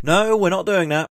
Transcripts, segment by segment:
No, we're not doing that.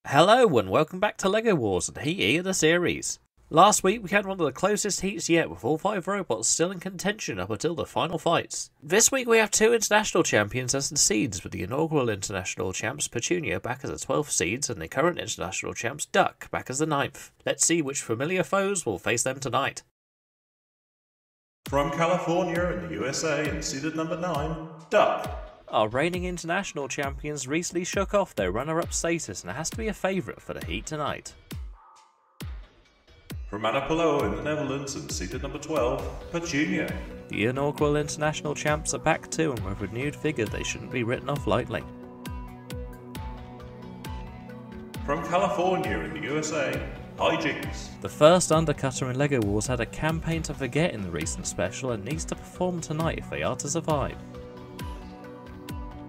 Hello and welcome back to LEGO Wars and Heat E of the series. Last week we had one of the closest heats yet, with all 5 robots still in contention up until the final fights. This week we have 2 international champions as the seeds, with the inaugural international champs Petunia back as the 12th seeds and the current international champs Duck back as the 9th. Let's see which familiar foes will face them tonight. From California in the USA and seeded number 9, Duck. Our reigning international champions recently shook off their runner-up status and has to be a favourite for the heat tonight. From Anapolo in the Netherlands and seeded number 12, Petunia. The inaugural international champs are back too, and with renewed vigour they shouldn't be written off lightly. From California in the USA, Hijinks. The first undercutter in LEGO Wars had a campaign to forget in the recent special and needs to perform tonight if they are to survive.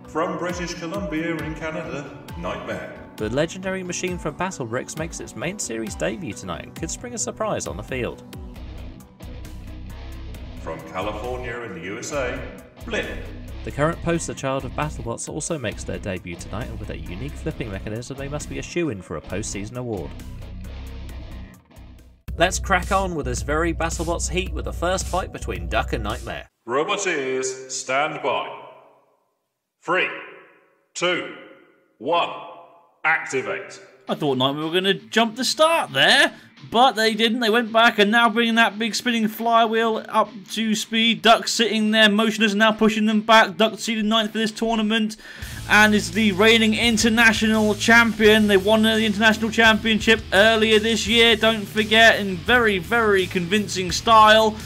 From British Columbia in Canada, Nightmare. The legendary machine from Battlebots makes its main series debut tonight and could spring a surprise on the field. From California in the USA, Blip. The current poster child of Battlebots also makes their debut tonight, and with a unique flipping mechanism they must be a shoo-in for a post-season award. Let's crack on with this very Battlebots heat with the first fight between Duck and Nightmare. Roboteers, stand by. 3, 2, 1, activate. I thought Nightmare were going to jump the start there, but they didn't. They went back and now bringing that big spinning flywheel up to speed. Duck sitting there motionless and now pushing them back. Duck seeded 9th for this tournament and is the reigning international champion. They won the international championship earlier this year, don't forget, in very, very convincing style.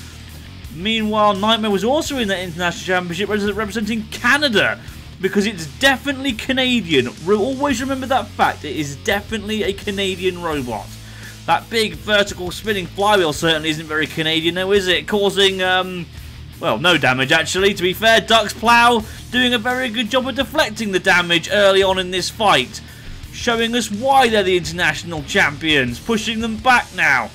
Meanwhile, Nightmare was also in that international championship representing Canada, because it's definitely Canadian. Always remember that fact. It is definitely a Canadian robot. That big vertical spinning flywheel certainly isn't very Canadian though, is it? Causing, well, no damage actually. To be fair, Duck's plow doing a very good job of deflecting the damage early on in this fight, showing us why they're the international champions, pushing them back now,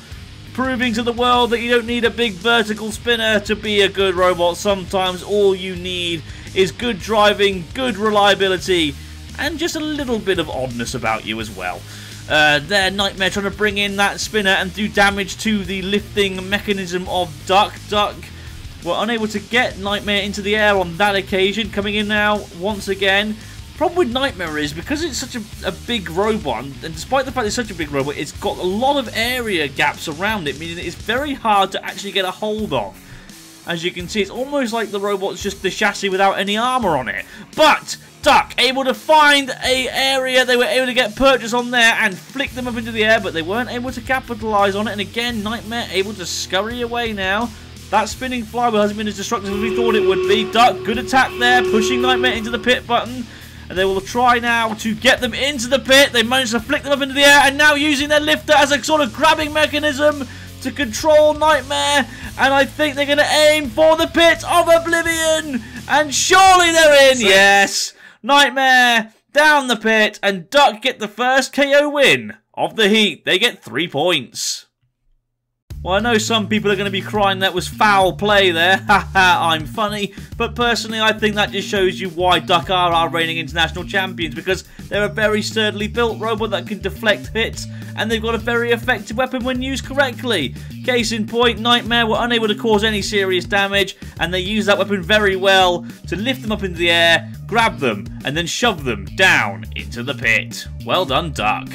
proving to the world that you don't need a big vertical spinner to be a good robot. Sometimes all you need is good driving, good reliability, and just a little bit of oddness about you as well. There, Nightmare trying to bring in that spinner and do damage to the lifting mechanism of Duck. Duck were unable to get Nightmare into the air on that occasion. Coming in now once again. Problem with Nightmare is, because it's such a big robot, and despite the fact it's such a big robot, it's got a lot of area gaps around it, meaning it's very hard to actually get a hold of. As you can see, it's almost like the robot's just the chassis without any armour on it. But Duck able to find a area, they were able to get purchase on there and flick them up into the air, but they weren't able to capitalise on it. And again, Nightmare able to scurry away now. That spinning flywheel hasn't been as destructive as we thought it would be. Duck, good attack there, pushing Nightmare into the pit button. And they will try now to get them into the pit. They managed to flick them up into the air and now using their lifter as a sort of grabbing mechanism to control Nightmare, and I think they're going to aim for the pit of oblivion, and surely they're in. Yes, Nightmare down the pit, and Duck get the first KO win of the heat. They get 3 points. Well, I know some people are going to be crying that was foul play there. Haha, I'm funny. But personally, I think that just shows you why Duck are our reigning international champions, because they're a very sturdily built robot that can deflect hits, and they've got a very effective weapon when used correctly. Case in point, Nightmare were unable to cause any serious damage, and they used that weapon very well to lift them up into the air, grab them, and then shove them down into the pit. Well done, Duck.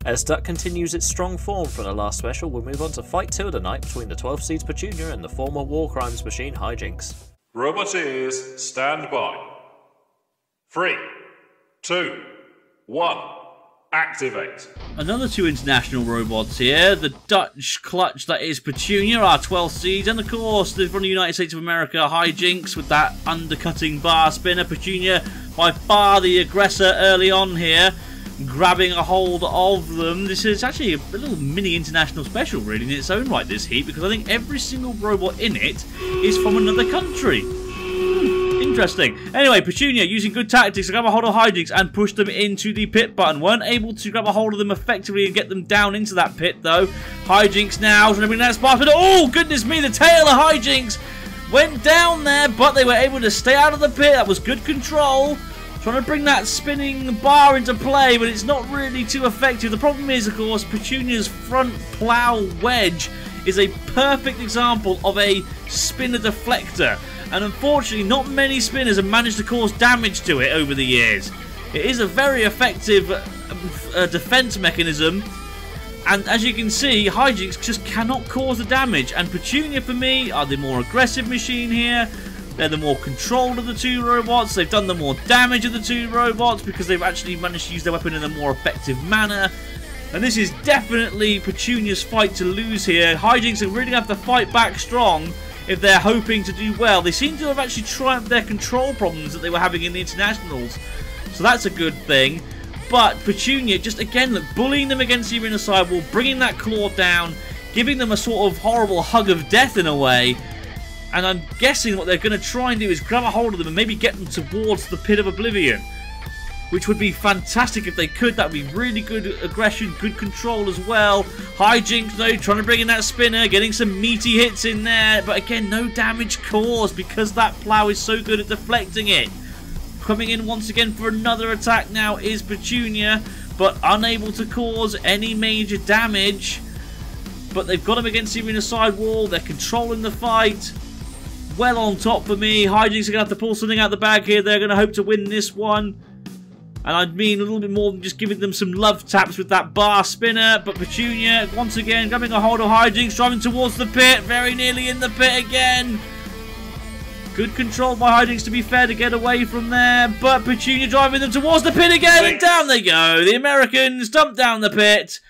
As Duck continues its strong form from the last special, we'll move on to fight 2 of the night between the 12 seeds Petunia and the former war crimes machine Hijinks. Robot ears, stand by. 3, 2, 1, activate. Another 2 international robots here. The Dutch clutch that is Petunia, our 12th seed, and of course from the United States of America, Hijinks with that undercutting bar spinner. Petunia by far the aggressor early on here, grabbing a hold of them. This is actually a little mini international special really in its own right, this heat, because I think every single robot in it is from another country. Interesting. Anyway, Petunia using good tactics to grab a hold of Hijinks and push them into the pit button. Weren't able to grab a hold of them effectively and get them down into that pit though. Hijinks now trying to bring that spark, but oh goodness me, the tail of Hijinks went down there, but they were able to stay out of the pit. That was good control. Trying to bring that spinning bar into play, but it's not really too effective. The problem is, of course, Petunia's front plow wedge is a perfect example of a spinner deflector. And unfortunately, not many spinners have managed to cause damage to it over the years. It is a very effective defense mechanism. And as you can see, Hijinks just cannot cause the damage. And Petunia, for me, are the more aggressive machine here. They're the more controlled of the 2 robots. They've done the more damage of the 2 robots because they've actually managed to use their weapon in a more effective manner. And this is definitely Petunia's fight to lose here. Hijinks are really going to have to fight back strong if they're hoping to do well. They seem to have actually triumphed their control problems that they were having in the internationals. So that's a good thing. But Petunia just, again, look, bullying them against the arena sidewall, bringing that claw down, giving them a sort of horrible hug of death in a way. And I'm guessing what they're going to try and do is grab a hold of them and maybe get them towards the Pit of Oblivion. Which would be fantastic if they could. That would be really good aggression, good control as well. Hijinks though, trying to bring in that spinner, getting some meaty hits in there. But again, no damage caused because that plow is so good at deflecting it. Coming in once again for another attack now is Petunia, but unable to cause any major damage. But they've got him against the arena sidewall. They're controlling the fight. Well on top for me. Hijinks are going to have to pull something out the bag here. They're going to hope to win this one. And I mean a little bit more than just giving them some love taps with that bar spinner. But Petunia, once again, grabbing a hold of Hijinks, driving towards the pit. Very nearly in the pit again. Good control by Hijinks, to be fair, to get away from there. But Petunia driving them towards the pit again. And down they go. The Americans dump down the pit.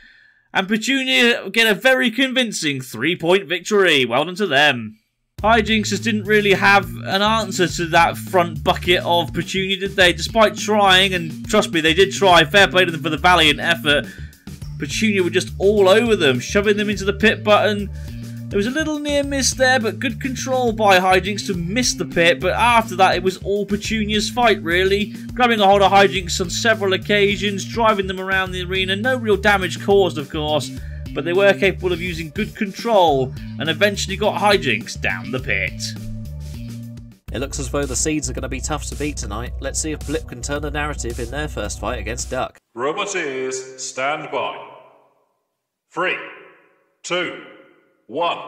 And Petunia get a very convincing 3-point victory. Well done to them. Hijinks just didn't really have an answer to that front bucket of Petunia, did they? Despite trying, and trust me, they did try. Fair play to them for the valiant effort. Petunia were just all over them, shoving them into the pit button. There was a little near miss there, but good control by Hijinks to miss the pit. But after that, it was all Petunia's fight, really. Grabbing a hold of Hijinks on several occasions, driving them around the arena. No real damage caused, of course. But they were capable of using good control and eventually got Hijinks down the pit. It looks as though the seeds are going to be tough to beat tonight. Let's see if Blip can turn the narrative in their first fight against Duck. Robot ears, stand by. 3, 2, 1,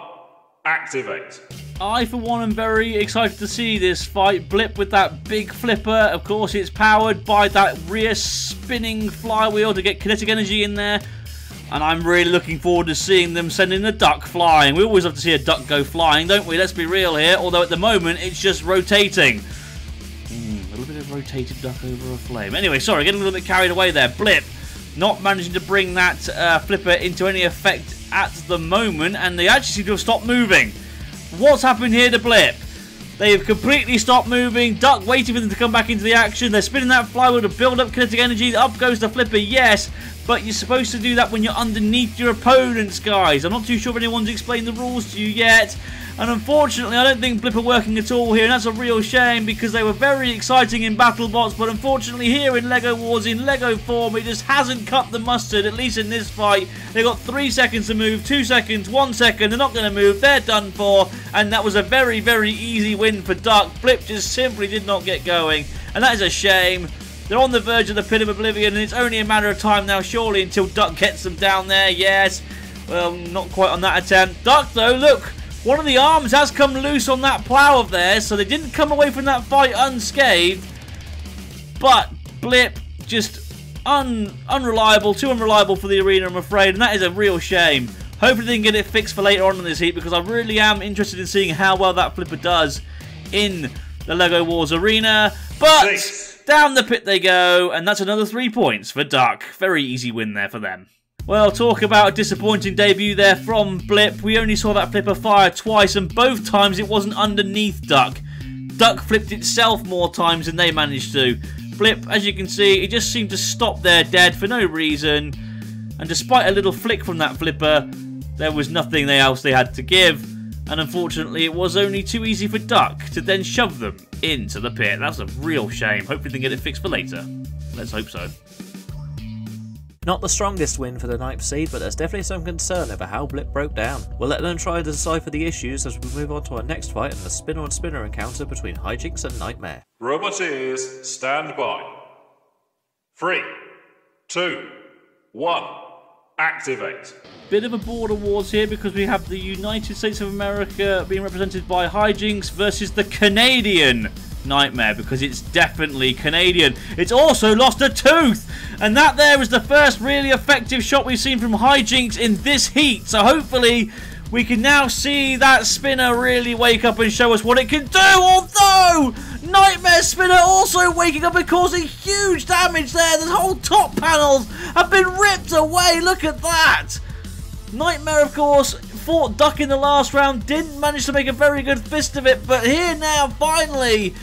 activate. I, for one, am very excited to see this fight. Blip with that big flipper. Of course, it's powered by that rear spinning flywheel to get kinetic energy in there. And I'm really looking forward to seeing them sending the duck flying. We always love to see a duck go flying, don't we? Let's be real here. Although at the moment, it's just rotating. A little bit of rotated duck over a flame. Anyway, sorry, getting a little bit carried away there. Blip not managing to bring that flipper into any effect at the moment. And they actually seem to have stopped moving. What's happened here to Blip? They've completely stopped moving. Duck waiting for them to come back into the action. They're spinning that flywheel to build up kinetic energy. Up goes the flipper, yes. But you're supposed to do that when you're underneath your opponents, guys. I'm not too sure if anyone's explained the rules to you yet. And unfortunately, I don't think Blip are working at all here. And that's a real shame because they were very exciting in Battlebots. But unfortunately, here in LEGO Wars, in LEGO form, it just hasn't cut the mustard, at least in this fight. They got 3 seconds to move, 2 seconds, 1 second. They're not going to move. They're done for. And that was a very, very easy win for Duck. Blip just simply did not get going. And that is a shame. They're on the verge of the Pit of Oblivion, and it's only a matter of time now, surely, until Duck gets them down there. Yes. Well, not quite on that attempt. Duck, though, look. One of the arms has come loose on that plow of theirs, so they didn't come away from that fight unscathed. But Blip just unreliable, too unreliable for the arena, I'm afraid, and that is a real shame. Hopefully they can get it fixed for later on in this heat, because I really am interested in seeing how well that flipper does in the LEGO Wars arena. But down the pit they go, and that's another 3 points for Duck. Very easy win there for them. Well, talk about a disappointing debut there from Blip. We only saw that flipper fire twice, and both times it wasn't underneath Duck. Duck flipped itself more times than they managed to. Blip, as you can see, it just seemed to stop there dead for no reason. And despite a little flick from that flipper, there was nothing else they had to give. And unfortunately, it was only too easy for Duck to then shove them into the pit. That's a real shame. Hopefully they can get it fixed for later. Let's hope so. Not the strongest win for the ninth seed, but there's definitely some concern over how Blip broke down. We'll let them try to decipher the issues as we move on to our next fight in the spinner-on-spinner encounter between Hijinks and Nightmare. Roboteers, stand by. 3, 2, 1, activate. Bit of a border wars here because we have the United States of America being represented by Hijinks versus the Canadian Nightmare, because it's definitely Canadian. It's also lost a tooth, and that there is the first really effective shot we've seen from Hijinks in this heat. So hopefully we can now see that spinner really wake up and show us what it can do, although Nightmare spinner also waking up and causing huge damage there. The whole top panels have been ripped away. Look at that. Nightmare, of course, fought Duck in the last round, didn't manage to make a very good fist of it, but here now, finally,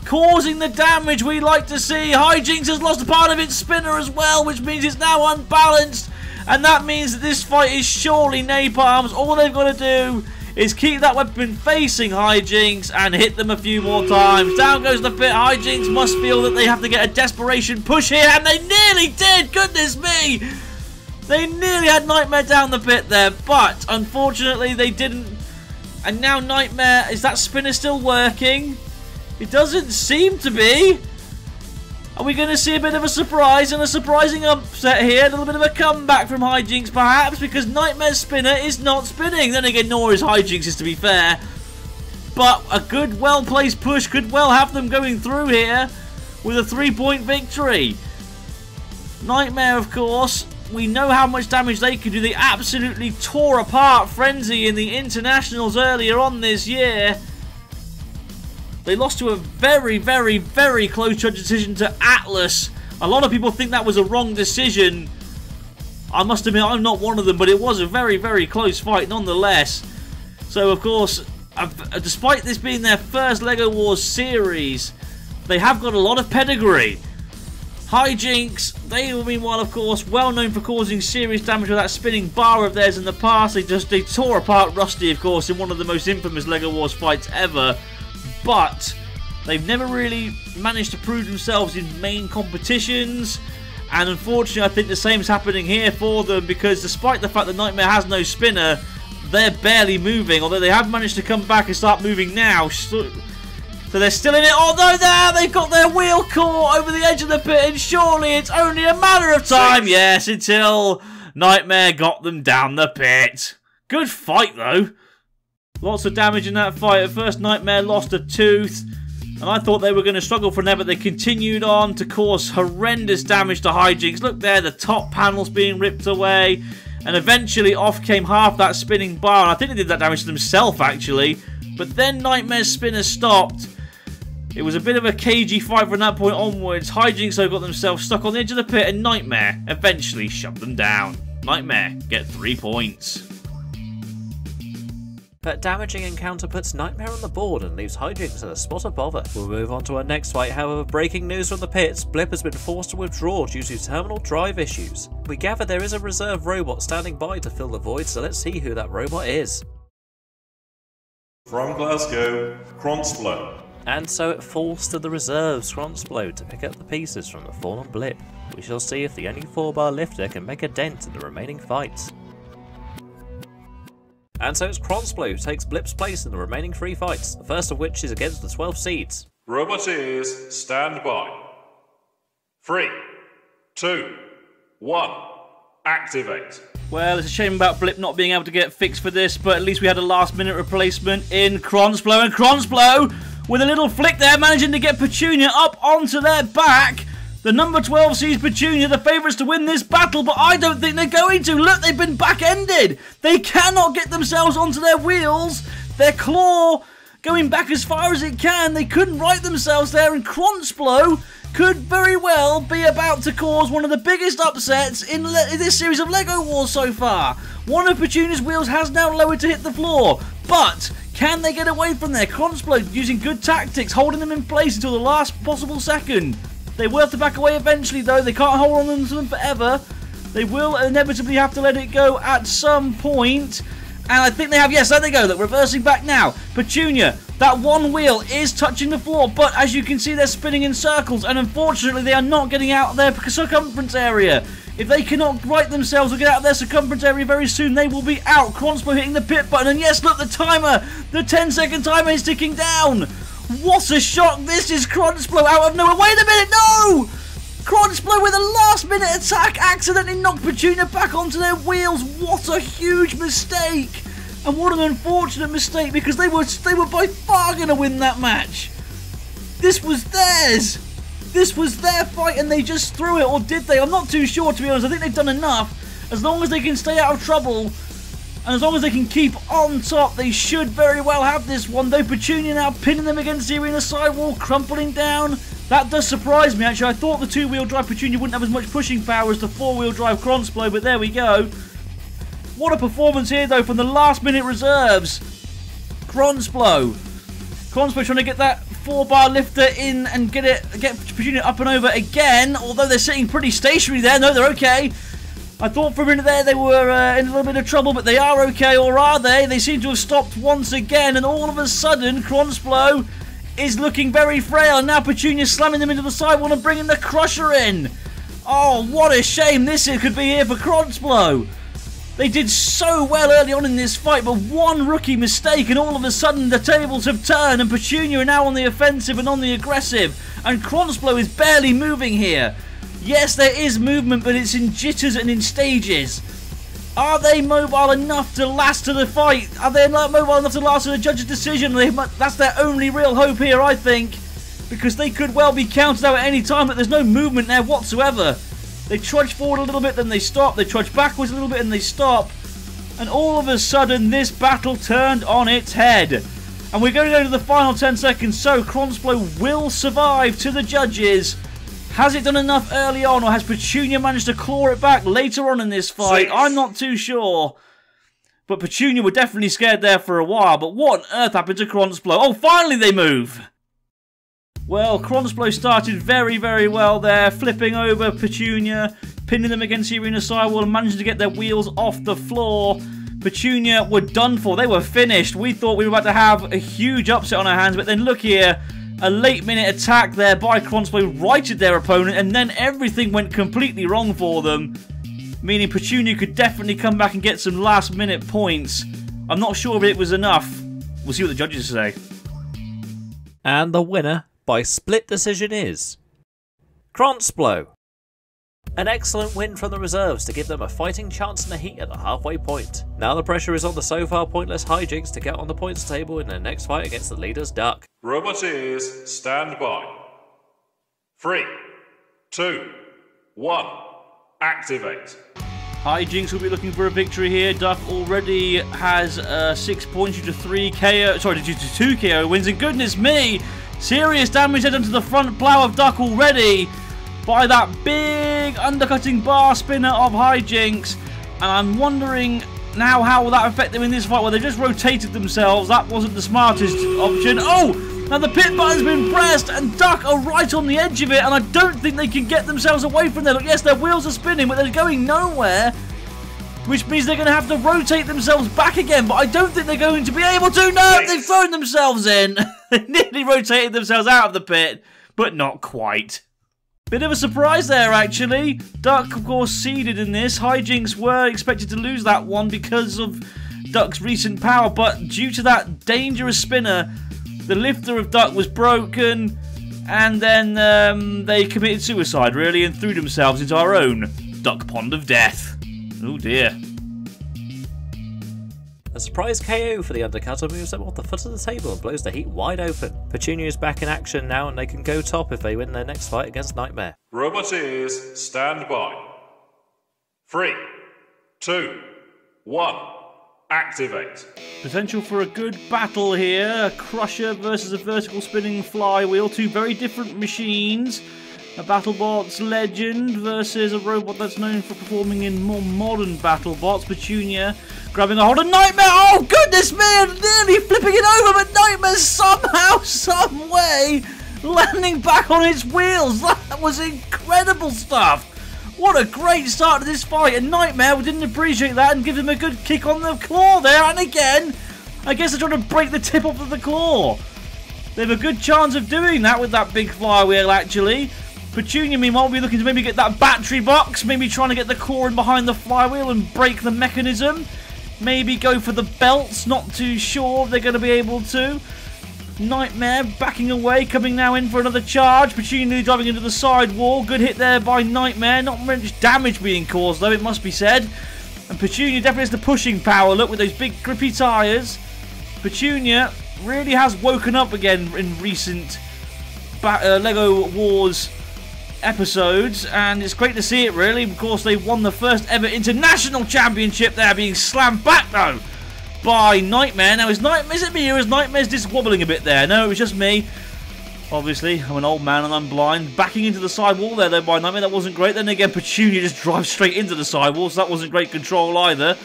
causing the damage we like to see. Hijinks has lost a part of its spinner as well, which means it's now unbalanced, and that means that this fight is surely napalms. All they've got to do is keep that weapon facing Hijinks and hit them a few more times. Down goes the pit. Hijinks must feel that they have to get a desperation push here, and they nearly did, goodness me! They nearly had Nightmare down the pit there, but unfortunately they didn't. And now Nightmare, is that spinner still working? It doesn't seem to be. Are we going to see a bit of a surprise and a surprising upset here? A little bit of a comeback from Hijinks perhaps, because Nightmare's spinner is not spinning. Then again, nor is Hijinks, to be fair. But a good, well-placed push could well have them going through here with a 3-point victory. Nightmare, of course, we know how much damage they could do. They absolutely tore apart Frenzy in the internationals earlier on this year. They lost to a very, very, very close judge decision to Atlas. A lot of people think that was a wrong decision. I must admit, I'm not one of them, but it was a very, very close fight nonetheless. So, of course, despite this being their first LEGO Wars series, they have got a lot of pedigree. Hijinks, they were meanwhile, of course, well known for causing serious damage with that spinning bar of theirs in the past. They tore apart Rusty, of course, in one of the most infamous LEGO Wars fights ever. But they've never really managed to prove themselves in main competitions. And unfortunately, I think the same is happening here for them, because despite the fact that Nightmare has no spinner, they're barely moving. Although they have managed to come back and start moving now. So they're still in it, although they've got their wheel caught over the edge of the pit, and surely it's only a matter of time, yes, until Nightmare got them down the pit. Good fight, though. Lots of damage in that fight. At first, Nightmare lost a tooth, and I thought they were going to struggle for now, but they continued on to cause horrendous damage to Hijinks. Look there, the top panels being ripped away, and eventually off came half that spinning bar, and I think they did that damage to themselves, actually. But then Nightmare's spinner stopped. It was a bit of a cagey fight from that point onwards. Hijinks though got themselves stuck on the edge of the pit, and Nightmare eventually shoved them down. Nightmare get 3 points. That damaging encounter puts Nightmare on the board and leaves Hijinks at a spot of bother. We'll move on to our next fight. However, breaking news from the pits, Blip has been forced to withdraw due to terminal drive issues. We gather there is a reserve robot standing by to fill the void, so let's see who that robot is. From Glasgow, Kronsblow. And so it falls to the reserves, Kronsblow, to pick up the pieces from the fallen Blip. We shall see if the only 4 Barlifter can make a dent in the remaining fights. And so it's Kronsblow who takes Blip's place in the remaining 3 fights, the first of which is against the 12 seeds. Roboteers, stand by. 3, 2, 1, activate. Well, it's a shame about Blip not being able to get fixed for this, but at least we had a last-minute replacement in Kronsblow, and Kronsblow, with a little flick there, managing to get Petunia up onto their back. The number 12 sees Petunia, the favourites to win this battle, but I don't think they're going to. Look, they've been back-ended. They cannot get themselves onto their wheels. Their claw going back as far as it can. They couldn't right themselves there, and Kronsplo could very well be about to cause one of the biggest upsets in this series of LEGO Wars so far. One of Petunia's wheels has now lowered to hit the floor, but can they get away from there? Kronsplo using good tactics, holding them in place until the last possible second. They will have to back away eventually, though. They can't hold on to them forever. They will inevitably have to let it go at some point. And I think they have, yes, there they go. Look, reversing back now. Petunia, that one wheel is touching the floor, but as you can see, they're spinning in circles, and unfortunately, they are not getting out of their circumference area. If they cannot right themselves or get out of their circumference area very soon, they will be out. Kronsplo hitting the pit button, and yes, look, the timer, the 10-second timer is ticking down. What a shock this is. Kronsplo out of nowhere. Wait a minute, no! Kronsplo with a last-minute attack accidentally knocked Petunia back onto their wheels. What a huge mistake. And what an unfortunate mistake, because they were by far going to win that match. This was theirs. This was their fight, and they just threw it, or did they? I'm not too sure, to be honest. I think they've done enough. As long as they can stay out of trouble, and as long as they can keep on top, they should very well have this one. Though Petunia now pinning them against the arena sidewall, crumpling down. That does surprise me, actually. I thought the two-wheel drive Petunia wouldn't have as much pushing power as the four-wheel drive Kronsplo, but there we go. What a performance here, though, from the last-minute reserves. Kronsplo trying to get that 4-bar lifter in and get Petunia up and over again, although they're sitting pretty stationary there. No, they're okay. I thought for a minute there they were in a little bit of trouble, but they are okay, or are they? They seem to have stopped once again, and all of a sudden, Kronsplo is looking very frail, and now Petunia slamming them into the sidewall and bringing the crusher in. Oh, what a shame this could be here for Kronsplo. They did so well early on in this fight, but one rookie mistake, and all of a sudden the tables have turned, and Petunia are now on the offensive and on the aggressive, and Kronsplo is barely moving here. Yes, there is movement, but it's in jitters and in stages. Are they mobile enough to last to the fight? Are they mobile enough to last to the judge's decision? That's their only real hope here, I think, because they could well be counted out at any time, but there's no movement there whatsoever. They trudge forward a little bit, then they stop. They trudge backwards a little bit, and they stop. And all of a sudden, this battle turned on its head. And we're going to go to the final 10 seconds, so Kronsplo will survive to the judges. Has it done enough early on, or has Petunia managed to claw it back later on in this fight? I'm not too sure. But Petunia were definitely scared there for a while. But what on earth happened to Kronsplo? Oh, finally they move! Well, Kronsplo started very, very well there, flipping over Petunia, pinning them against the arena sidewall and managing to get their wheels off the floor. Petunia were done for. They were finished. We thought we were about to have a huge upset on our hands, but then look here. A late-minute attack there by Kronsplo righted their opponent, and then everything went completely wrong for them, meaning Petunia could definitely come back and get some last-minute points. I'm not sure if it was enough. We'll see what the judges say. And the winner by split decision is Kronsplo. An excellent win from the reserves to give them a fighting chance in the heat at the halfway point. Now the pressure is on the so far pointless Hijinks to get on the points table in their next fight against the leaders Duck. Roboteers, stand by. 3, 2, 1, activate. Hijinks will be looking for a victory here. Duck already has 6 points due to 2 KO wins, and goodness me, serious damage done to the front plow of Duck already by that big undercutting bar spinner of Hijinks. And I'm wondering now how will that affect them in this fight? Well, they just rotated themselves. That wasn't the smartest option. Oh, now the pit button's been pressed and Duck are right on the edge of it, and I don't think they can get themselves away from there. Look, yes, their wheels are spinning, but they're going nowhere, which means they're going to have to rotate themselves back again, but I don't think they're going to be able to. No, they've thrown themselves in. They nearly rotated themselves out of the pit, but not quite. Bit of a surprise there, actually. Duck, of course, seeded in this. Hijinks were expected to lose that one because of Duck's recent power, but due to that dangerous spinner, the lifter of Duck was broken, and then they committed suicide, really, and threw themselves into our own Duck Pond of Death. Oh, dear. A surprise KO for the undercutter moves them off the foot of the table and blows the heat wide open. Petunia is back in action now, and they can go top if they win their next fight against Nightmare. Robot ears, stand by. 3, 2, 1, activate. Potential for a good battle here. A crusher versus a vertical spinning flywheel. Two very different machines. A Battlebots legend versus a robot that's known for performing in more modern Battlebots. Petunia grabbing a hold of Nightmare. Oh, goodness me! And nearly flipping it over, but Nightmare somehow, some way, landing back on its wheels. That was incredible stuff. What a great start to this fight. And Nightmare didn't appreciate that and give him a good kick on the claw there. And again, I guess they're trying to break the tip off of the claw. They have a good chance of doing that with that big flywheel, actually. Petunia, meanwhile, will be looking to maybe get that battery box. Maybe trying to get the claw in behind the flywheel and break the mechanism. Maybe go for the belts. Not too sure if they're going to be able to. Nightmare backing away, coming now in for another charge. Petunia driving into the side wall. Good hit there by Nightmare. Not much damage being caused, though, it must be said. And Petunia definitely has the pushing power. Look, with those big grippy tyres. Petunia really has woken up again in recent LEGO Wars episodes, and it's great to see it, really. Of course, they won the first ever international championship there, being slammed back, though, by Nightmare. Now, is it me, or is Nightmare's just wobbling a bit there? No, it was just me. Obviously, I'm an old man and I'm blind. Backing into the side wall there, though, by Nightmare. That wasn't great. Then again, Petunia just drives straight into the side wall, so that wasn't great control either.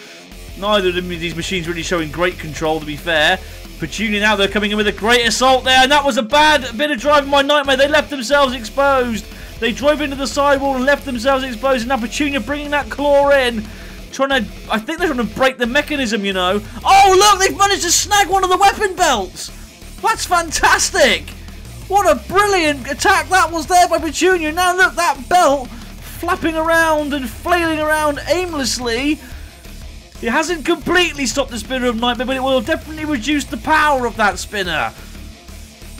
Neither of these machines really showing great control, to be fair. Petunia now, they're coming in with a great assault there, and that was a bad bit of driving by Nightmare. They left themselves exposed. They drove into the sidewall and left themselves exposed, and now Petunia bringing that claw in. I think they're trying to break the mechanism, you know. Oh, look, they've managed to snag one of the weapon belts. That's fantastic. What a brilliant attack that was there by Petunia. Now, look, that belt flapping around and flailing around aimlessly. It hasn't completely stopped the spinner of Nightmare, but it will definitely reduce the power of that spinner.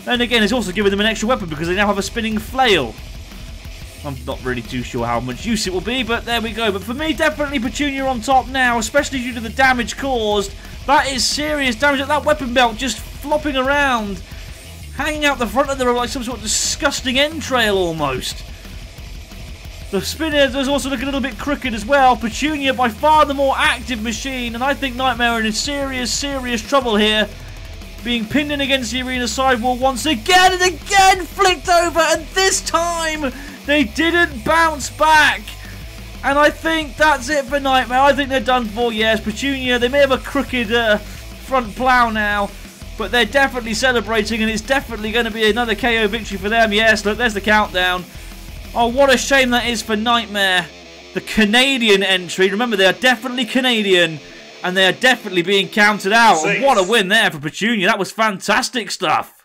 And again, it's also giving them an extra weapon because they now have a spinning flail. I'm not really too sure how much use it will be, but there we go. But for me, definitely Petunia on top now, especially due to the damage caused. That is serious damage. That weapon belt just flopping around, hanging out the front of the road like some sort of disgusting entrail almost. The spinner is also looking a little bit crooked as well. Petunia by far the more active machine, and I think Nightmare are in serious trouble here. Being pinned in against the arena sidewall once again and again, flicked over, and this time they didn't bounce back. And I think that's it for Nightmare. I think they're done for, yes. Petunia, they may have a crooked front plough now, but they're definitely celebrating, and it's definitely going to be another KO victory for them. Yes, look, there's the countdown. Oh, what a shame that is for Nightmare. The Canadian entry. Remember, they are definitely Canadian, and they are definitely being counted out. And what a win there for Petunia. That was fantastic stuff.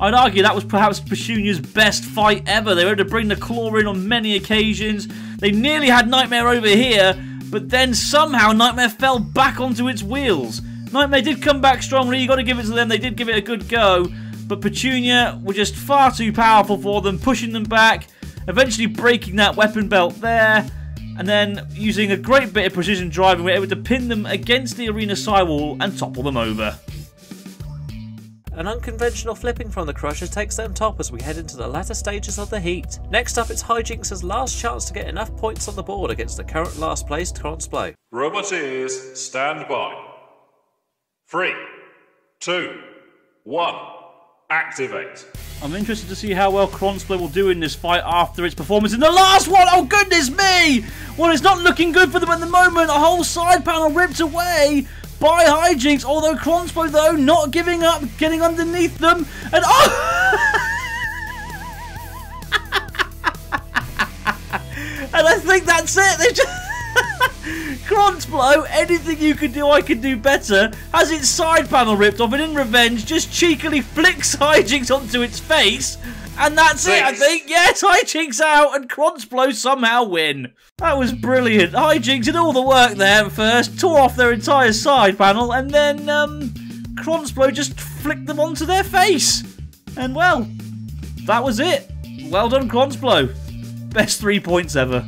I'd argue that was perhaps Petunia's best fight ever. They were able to bring the claw in on many occasions. They nearly had Nightmare over here, but then somehow Nightmare fell back onto its wheels. Nightmare did come back strongly. You got to give it to them. They did give it a good go. But Petunia were just far too powerful for them, pushing them back, eventually breaking that weapon belt there, and then using a great bit of precision driving, we were able to pin them against the arena sidewall and topple them over. An unconventional flipping from the Crusher takes them top as we head into the latter stages of the heat. Next up, it's Hijinks' last chance to get enough points on the board against the current last place Crossblow. Robot ears, stand by. 3, 2, 1. Activate. I'm interested to see how well Crossblow will do in this fight after its performance in the last one. Oh, goodness me! Well, it's not looking good for them at the moment. A whole side panel ripped away by Hijinks. Although Crossblow, though, not giving up, getting underneath them. And oh! And I think that's it. They just... Crossblow, anything you can do, I can do better, has its side panel ripped off, and in revenge, just cheekily flicks Hijinks onto its face, and that's it, I think. Yes, Hijinks out, and Crossblow somehow win. That was brilliant. Hijinks did all the work there at first, tore off their entire side panel, and then Crossblow just flicked them onto their face. And well, that was it. Well done, Crossblow. Best 3 points ever.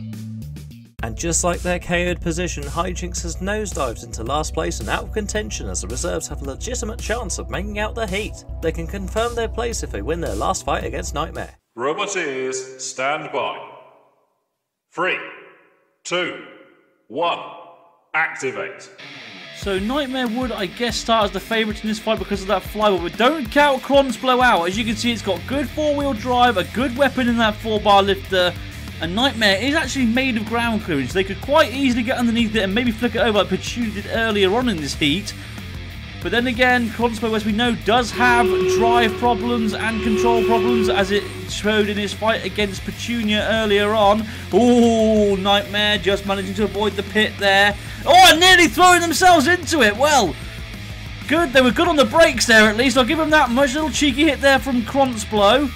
And just like their KO'd position, Hijinks has nosedived into last place and out of contention as the reserves have a legitimate chance of making out the heat. They can confirm their place if they win their last fight against Nightmare. Roboteers, stand by. 3, 2, 1, activate. So Nightmare would, I guess, start as the favourite in this fight because of that flywheel, but don't count Cronsblow out. As you can see, it's got good four-wheel drive, a good weapon in that 4-bar lifter, and Nightmare is actually made of ground clearance. They could quite easily get underneath it and maybe flick it over like Petunia did earlier on in this heat. But then again, Cronsblow, as we know, does have drive problems and control problems, as it showed in his fight against Petunia earlier on. Oh, Nightmare just managing to avoid the pit there. Oh, and nearly throwing themselves into it. Well, good. They were good on the brakes there, at least. I'll give them that much. Little cheeky hit there from Cronsblow.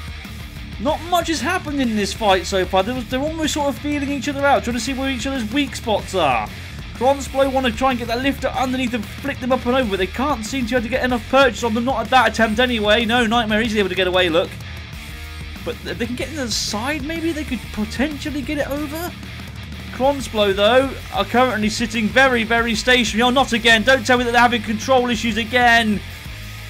Not much has happened in this fight so far. They're almost sort of feeling each other out, trying to see where each other's weak spots are. Cronsblow want to try and get that lifter underneath and flick them up and over, but they can't seem to be able to get enough purchase on them. Not at that attempt anyway. No, Nightmare easily able to get away, look. But they can get to the side, maybe? They could potentially get it over? Cronsblow, though, are currently sitting very, very stationary. Oh, not again. Don't tell me that they're having control issues again.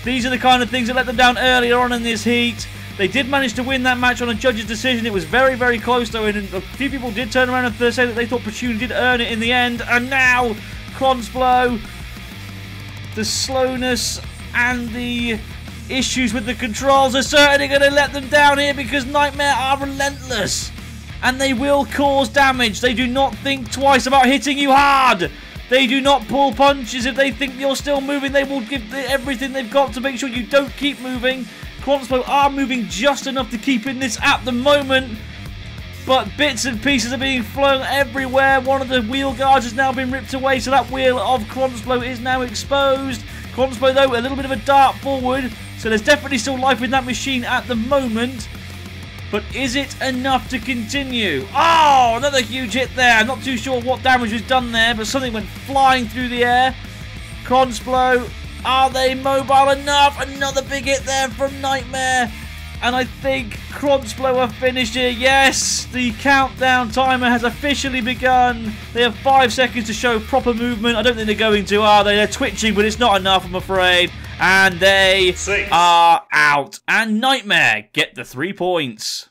These are the kind of things that let them down earlier on in this heat. They did manage to win that match on a judge's decision. It was very, very close, though, and a few people did turn around and say that they thought Petunia did earn it in the end. And now, Cronsblow, the slowness and the issues with the controls are certainly going to let them down here, because Nightmare are relentless. And they will cause damage. They do not think twice about hitting you hard. They do not pull punches. If they think you're still moving, they will give everything they've got to make sure you don't keep moving. Cronsblow are moving just enough to keep in this at the moment, but bits and pieces are being flown everywhere. One of the wheel guards has now been ripped away, so that wheel of Cronsblow is now exposed. Cronsblow, though, a little bit of a dart forward, so there's definitely still life in that machine at the moment. But is it enough to continue? Oh, another huge hit there. I'm not too sure what damage was done there, but something went flying through the air. Cronsblow, are they mobile enough? Another big hit there from Nightmare. And I think Cronsblow have finished here. Yes, the countdown timer has officially begun. They have 5 seconds to show proper movement. I don't think they're going to, are they? They're twitching, but it's not enough, I'm afraid. And they are out. And Nightmare get the 3 points.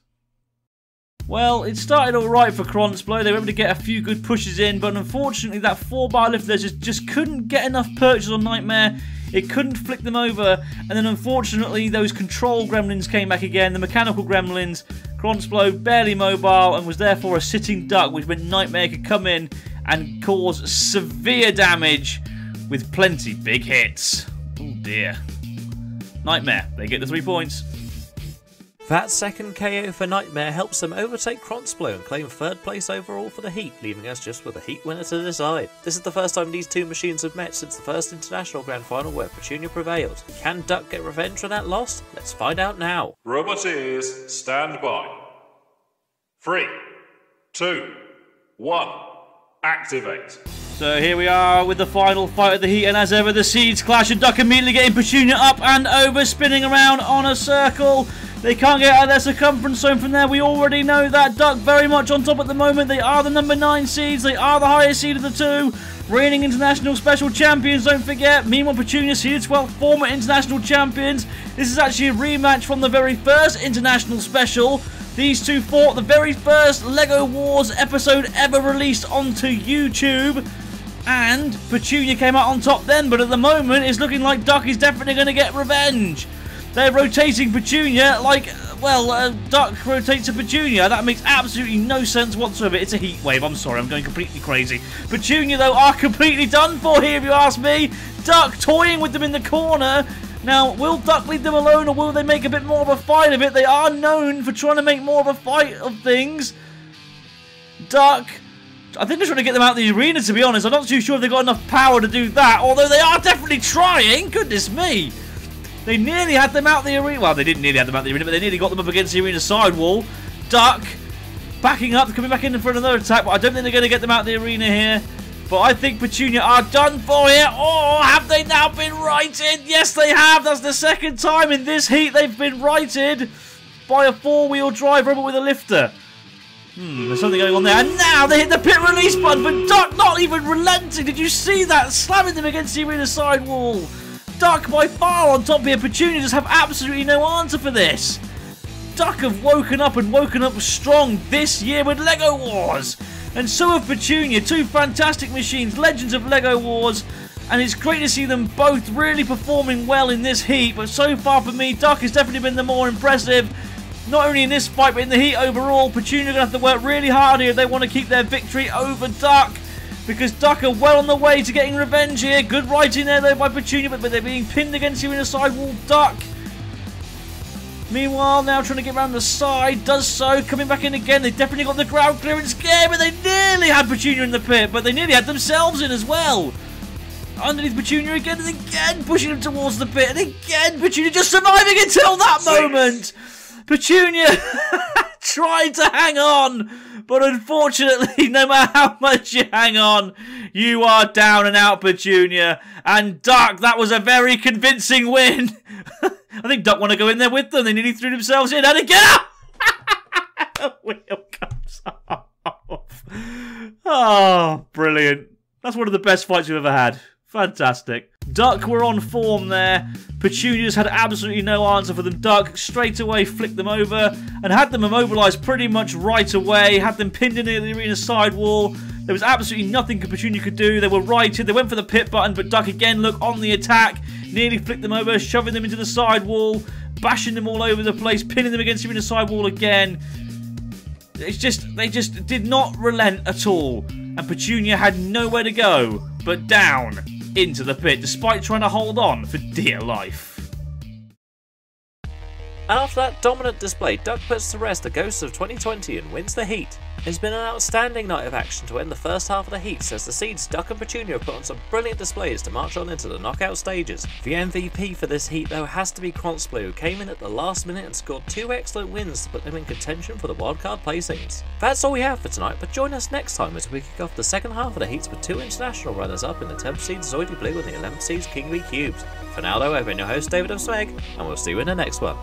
Well, it started alright for Cronsblow. They were able to get a few good pushes in, but unfortunately that 4-bar lifter just couldn't get enough purchase on Nightmare. It couldn't flick them over, and then unfortunately those control gremlins came back again, the mechanical gremlins. Cronsblow barely mobile and was therefore a sitting duck, which meant Nightmare could come in and cause severe damage with plenty big hits. Oh dear. Nightmare, they get the 3 points. That second KO for Nightmare helps them overtake Cronsblow and claim 3rd place overall for the heat, leaving us just with a heat winner to decide. This is the first time these two machines have met since the first International Grand Final where Petunia prevailed. Can Duck get revenge for that loss? Let's find out now. Roboteers, stand by. 3, 2, 1, activate. So here we are with the final fight of the heat, and as ever the seeds clash and Duck immediately getting Petunia up and over, spinning around on a circle. They can't get out of their circumference zone from there. We already know that. Duck very much on top at the moment. They are the number 9 seeds. They are the highest seed of the two. Reigning international special champions, don't forget. Meanwhile, Petunia seeded 12th, former international champions. This is actually a rematch from the very first international special. These two fought the very first LEGO Wars episode ever released onto YouTube. And Petunia came out on top then, but at the moment it's looking like Duck is definitely going to get revenge. They're rotating Petunia like, well, Duck rotates to Petunia. That makes absolutely no sense whatsoever. It's a heat wave. I'm sorry, I'm going completely crazy. Petunia, though, are completely done for here, if you ask me. Duck toying with them in the corner. Now, will Duck leave them alone, or will they make a bit more of a fight of it? They are known for trying to make more of a fight of things. Duck, I think they're trying to get them out of the arena, to be honest. I'm not too sure if they've got enough power to do that, although they are definitely trying. Goodness me. They nearly had them out the arena. Well, they didn't nearly have them out the arena, but they nearly got them up against the arena sidewall. Duck backing up, coming back in for another attack, but I don't think they're going to get them out the arena here. But I think Petunia are done for here. Oh, have they now been righted? Yes, they have. That's the second time in this heat they've been righted by a 4-wheel drive robot with a lifter. There's something going on there. And now they hit the pit release button, but Duck not even relenting. Did you see that? Slamming them against the arena sidewall. Duck by far on top here. Petunia just have absolutely no answer for this. Duck have woken up and woken up strong this year with LEGO Wars. And so have Petunia, two fantastic machines, legends of LEGO Wars. And it's great to see them both really performing well in this heat. But so far for me, Duck has definitely been the more impressive. Not only in this fight, but in the heat overall. Petunia are going to have to work really hard here if they want to keep their victory over Duck. Because Duck are well on the way to getting revenge here. Good writing there though by Petunia, but they're being pinned against you in a sidewall. Duck, meanwhile, now trying to get around the side. Does so. Coming back in again. They definitely got the ground clearance game, but they nearly had Petunia in the pit. But they nearly had themselves in as well. Underneath Petunia again and again, pushing him towards the pit. And again, Petunia just surviving until that moment. Petunia tried to hang on, but unfortunately, no matter how much you hang on, you are down and out, Petunia. And Duck, that was a very convincing win. I think Duck want to go in there with them. They nearly threw themselves in. And again, the wheel comes off. Oh, brilliant. That's one of the best fights we've ever had. Fantastic. Duck were on form there. Petunia's had absolutely no answer for them. Duck straight away flicked them over and had them immobilised pretty much right away. Had them pinned in the arena sidewall. There was absolutely nothing Petunia could do. They were righted. They went for the pit button, but Duck again, look, on the attack. Nearly flicked them over, shoving them into the sidewall, bashing them all over the place, pinning them against the arena sidewall again. It's just, they just did not relent at all. And Petunia had nowhere to go but down into the pit, despite trying to hold on for dear life. And after that dominant display, Duck puts to rest the ghosts of 2020 and wins the heat. It's been an outstanding night of action to end the first half of the heats, as the seeds Duck and Petunia have put on some brilliant displays to march on into the knockout stages. The MVP for this heat though has to be Blip, who came in at the last minute and scored two excellent wins to put them in contention for the wildcard placings. That's all we have for tonight, but join us next time as we kick off the second half of the heats with two international runners up in the 10th seed Zoidy Blue and the 11th seed King V Cubes. For now though, I've been your host David of Smeg, and we'll see you in the next one.